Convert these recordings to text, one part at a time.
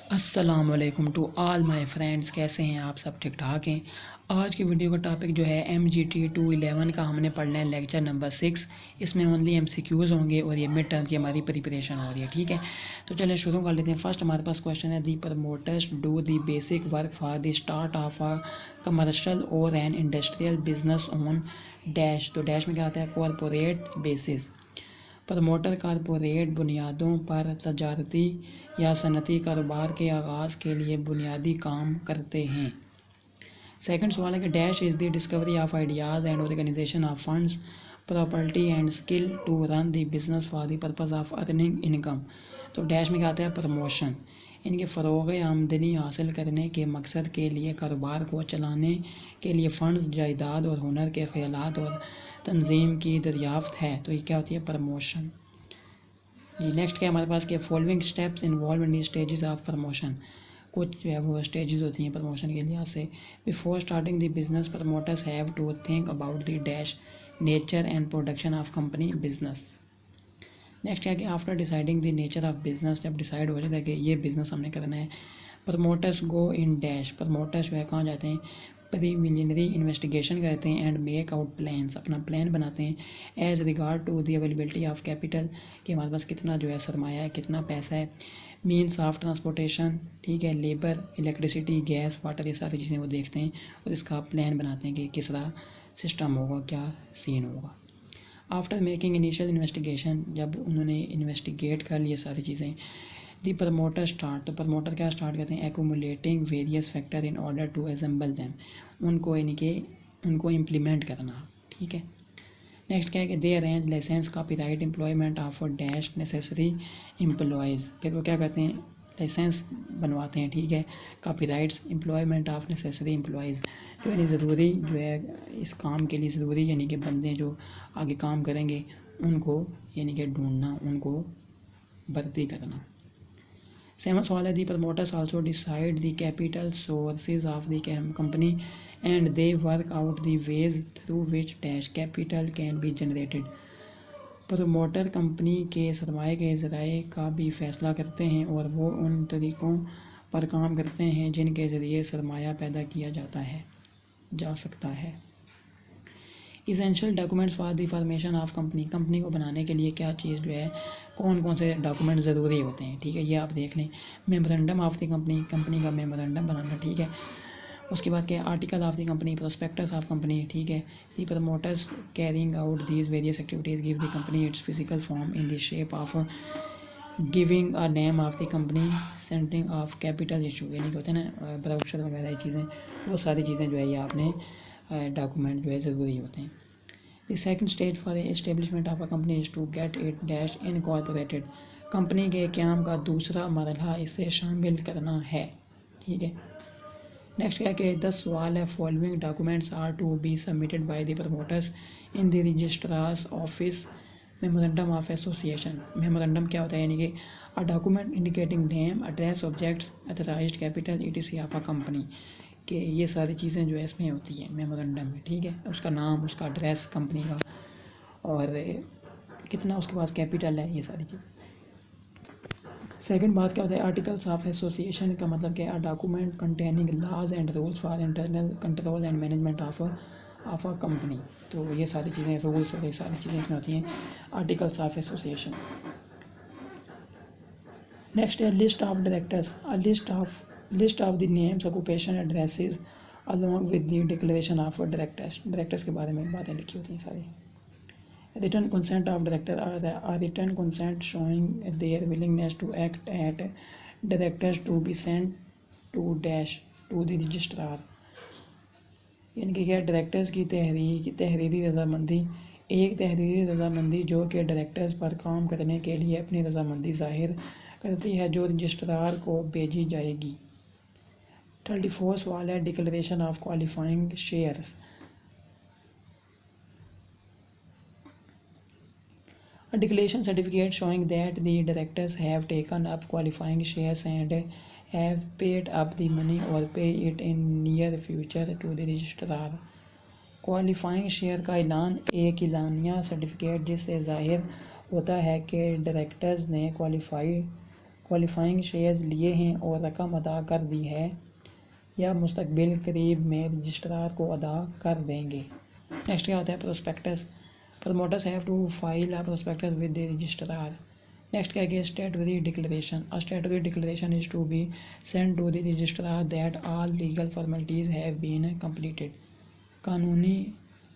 अस्सलाम वालेकुम to all my friends. कैसे हैं आप सब? ठीक ठाक हैं। आज की वीडियो का टॉपिक जो है MGT 211 का हमने पढ़ना है लेक्चर नंबर 6। इसमें ओनली MCQs होंगे और ये मिड टर्म की हमारी प्रिपरेशन हो रही है। ठीक है, तो चलें शुरू कर लेते हैं। फर्स्ट हमारे पास क्वेश्चन है, the promoters do the basic work for the start of a commercial और an industrial business on dash. तो डैश में क्या आता है? Corporate basis. प्रमोटर कॉरपोरेट बुनियादों पर तजारती या सनती कारोबार के आगाज़ के लिए बुनियादी काम करते हैं। सेकंड सवाल है कि dash is the discovery of ideas and organisation of funds property and skill to run the business for the purpose of earning income. तो डैश में क्या आता है? प्रमोशन। इनके फ़रोग़ आमदनी हासिल करने के मकसद के लिए कारोबार को चलाने के लिए फ़ंड्स, जायदाद और हुनर के ख़यालात और तंजीम की दरियाफ्त है। तो ये क्या होती है? प्रमोशन। जी नेक्स्ट क्या हमारे पास के following steps involve in stages of promotion. कुछ जो है वो स्टेजेस होती हैं प्रमोशन के लिहाज से। Before starting the business promoters have to think about the dash nature and production of company business. Next क्या है कि after deciding the nature of business, जब डिसाइड हो जाता है कि ये बिज़नेस हमने करना है, promoters go in dash. Promoters जो है कहाँ जाते हैं? प्रीलिमिनरी इन्वेस्टिगेशन करते हैं एंड मेक आउट प्लान्स, अपना प्लान बनाते हैं as regard to the availability of capital, कि हमारे पास कितना जो है सरमाया है, कितना पैसा है, मीन्स ऑफ ट्रांसपोर्टेशन, ठीक है, लेबर, इलेक्ट्रिसिटी, गैस, वाटर, ये सारी चीज़ें वो देखते हैं और इसका प्लान बनाते हैं कि किस तरह सिस्टम होगा, क्या सीन होगा। आफ्टर मेकिंग इनिशियल इन्वेस्टिगेशन, जब उन्होंने इन्वेस्टिगेट कर लिए सारी चीज़ें, दी प्रमोटर स्टार्ट, तो प्रमोटर क्या स्टार्ट करते हैं? Accumulating various factor in order to assemble them, उनको यानी कि उनको इम्प्लीमेंट करना। ठीक है, नेक्स्ट क्या है कि they arrange license copyright employment of dash necessary employees. फिर वो क्या करते हैं? लाइसेंस बनवाते हैं, ठीक है, copyrights employment of necessary employees, जो यानी ज़रूरी जो है इस काम के लिए ज़रूरी यानी कि बंदे जो आगे काम करेंगे उनको यानी कि ढूंढना, उनको भर्ती करना। सेवन सवाल है, the promoters also decide the capital sources of the company and they work out the ways through which dash capital can be generated. Promoter company के सरमाए के ज़राए का भी फैसला करते हैं और वो उन तरीक़ों पर काम करते हैं जिनके ज़रिए सरमाया पैदा किया जा सकता है। Essential documents for the formation of company, company को बनाने के लिए क्या चीज़ जो है, कौन कौन से डॉक्यूमेंट ज़रूरी होते हैं, ठीक है, ये आप देख लें। Memorandum of the company, company का मेमोरेंडम बनाना, ठीक है। उसके बाद क्या? Article of the company, prospectus of company, ठीक है। The promoters carrying out these various activities give the company its physical form in the shape of giving a name of the company, setting of capital issue, यानी कि होते हैं ना brochure वगैरह ये चीज़ें, वो सारी चीज़ें जो है ये आपने डॉक्यूमेंट जो है ज़रूरी होते हैं। The second stage for establishment of a company is to get it dash incorporated, company के क़याम का दूसरा मरहला इसे शामिल करना है, ठीक है। नेक्स्ट क्या कि 10 सवाल है, following documents are to be submitted by the promoters in the registrar's office. Memorandum of association, memorandum क्या होता है? यानी कि a document indicating name, address, objects, authorised capital, ETC of a company, कि ये सारी चीज़ें जो है इसमें होती हैं मेमोरेंडम में, ठीक है। उसका नाम, उसका एड्रेस कंपनी का और कितना उसके पास कैपिटल है, ये सारी चीज़ें। सेकंड बात क्या होता है? आर्टिकल्स ऑफ एसोसिएशन का मतलब क्या है? Document containing laws and rules for internal control and management of a company. तो ये सारी चीज़ें, रूल्स और ये सारी चीज़ें इसमें होती हैं आर्टिकल्स ऑफ एसोसिएशन। नेक्स्ट है list of directors, list of the names, occupation, addresses along with the declaration of directors, directors के बारे में बातें लिखी होती हैं सारी। Return consent of director or return consent showing their willingness to act at directors to be sent to dash to the registrar, यानी कि क्या? डायरेक्टर्स की तहरीरी रजामंदी, एक तहरीरी रजामंदी जो कि डायरेक्टर्स पर काम करने के लिए अपनी रजामंदी जाहिर करती है, जो रजिस्ट्रार को भेजी जाएगी। 34 सवाल है, declaration of qualifying shares. A declaration certificate showing that the directors have taken up qualifying shares and have paid up the money or pay it in near future to the registrar. Qualifying share का ऐलान एक एलानिया certificate जिससे ज़ाहिर होता है कि directors ने qualifying shares लिए हैं और रकम अदा कर दी है या मुस्तकबिल करीब में रजिस्ट्रार को अदा कर देंगे। नेक्स्ट क्या होता है prospectus. Promoters have to file a prospectus with the registrar. Next क्या है statutory declaration. A statutory declaration is to be send to the registrar that all legal formalities have been completed. कानूनी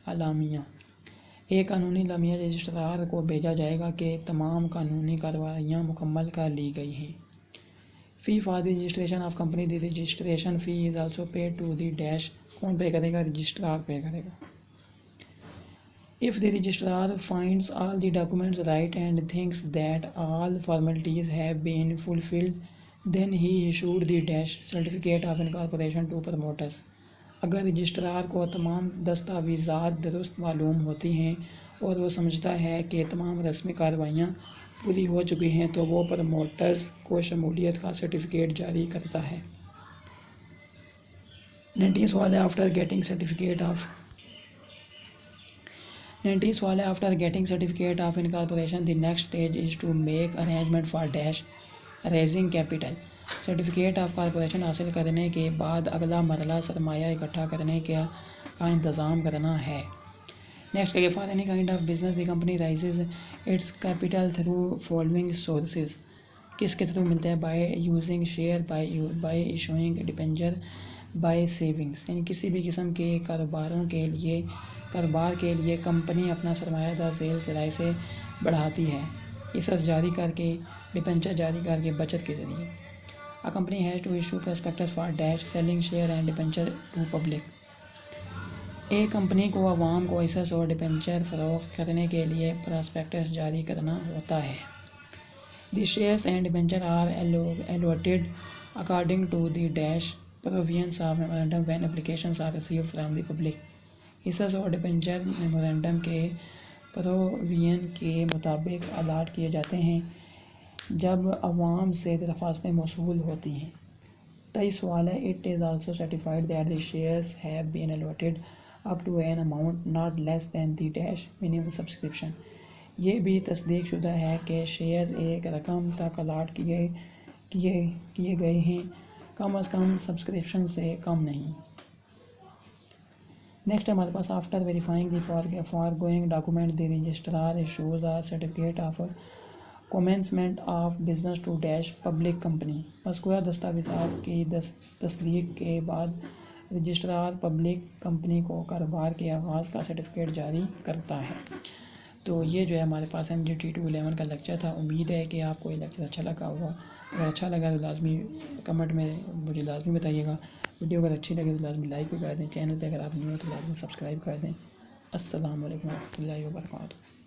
अलामिया। एक कानूनी अलामिया registrar को भेजा जाएगा कि तमाम कानूनी कार्रवाइयाँ मुकम्मल कर ली गई हैं। Fee for the registration of company. The registration fee is also paid to the dash. कौन पे करेगा? रजिस्ट्रार पे करेगा। If the registrar finds all the documents right and thinks that all formalities have been fulfilled then he issued the dash certificate of incorporation to promoters. अगर registrar को तमाम दस्तावेज़ात दुरुस्त मालूम होती हैं और वो समझता है कि तमाम रस्मी कार्रवाइयाँ पूरी हो चुकी हैं तो वो प्रमोटर्स को शमूलियत का सर्टिफिकेट जारी करता है। 19 सवाल है after getting certificate of incorporation the next stage is to make arrangement for dash raising capital. Certificate of corporation हासिल करने के बाद अगला मरला सरमाया इकट्ठा करने का इंतज़ाम करना है। नेक्स्ट है for any kind of business the company raises its capital through following sources. किसके थ्रू मिलता है? By using share, by issuing debenture, by savings. यानी किसी भी किस्म के कारोबार के लिए कंपनी अपना सरमाया झेल ज़राए से बढ़ाती है, हिस्सा जारी करके, डिबेंचर जारी करके, बचत के ज़रिए। A company has to issue prospectus for dash selling share and debenture to public। एक कंपनी को अवाम को हिस्सा और डिबेंचर फ़रोख्त करने के लिए प्रॉस्पेक्टस जारी करना होता है। The shares and debenture are allotted according to the dash provisions of memorandum when applications are received from the public। हिस्सा और डिबेंचर मेमोरेंडम के प्रोविजन के मुताबिक अलाट किए जाते हैं जब अवाम से दरख्वास्तें मौसूल होती हैं। 23 सवाल है it is also certified that the shares have been allotted up to an amount not less than the dash minimum subscription. ये भी तस्दीक शुदा है कि शेयर्स एक रकम तक अलाट किए गए हैं, कम अज़ कम सब्सक्रिप्शन से कम नहीं। नेक्स्ट हमारे पास after verifying the foregoing document the registrar issues a certificate of commencement of business to dash public company. मज़कूरा दस्तावेज़ात की तस्दीक के बाद रजिस्ट्रार पब्लिक कंपनी को कारोबार के आगाज़ का सर्टिफिकेट जारी करता है। तो ये जो है हमारे पास MGT 211 का लेक्चर था। उम्मीद है कि आपको ये लेक्चर अच्छा लगा होगा। अगर अच्छा लगा तो लाजमी कमेंट में मुझे लाजमी बताइएगा। वीडियो अगर अच्छी लगे तो लाजमी लाइक भी कर दें। चैनल पे अगर आप न्यू हो तो लाजमी सब्सक्राइब कर दें। अस्सलाम वालेकुम रहमतुल्लाहि व बरकातुहू।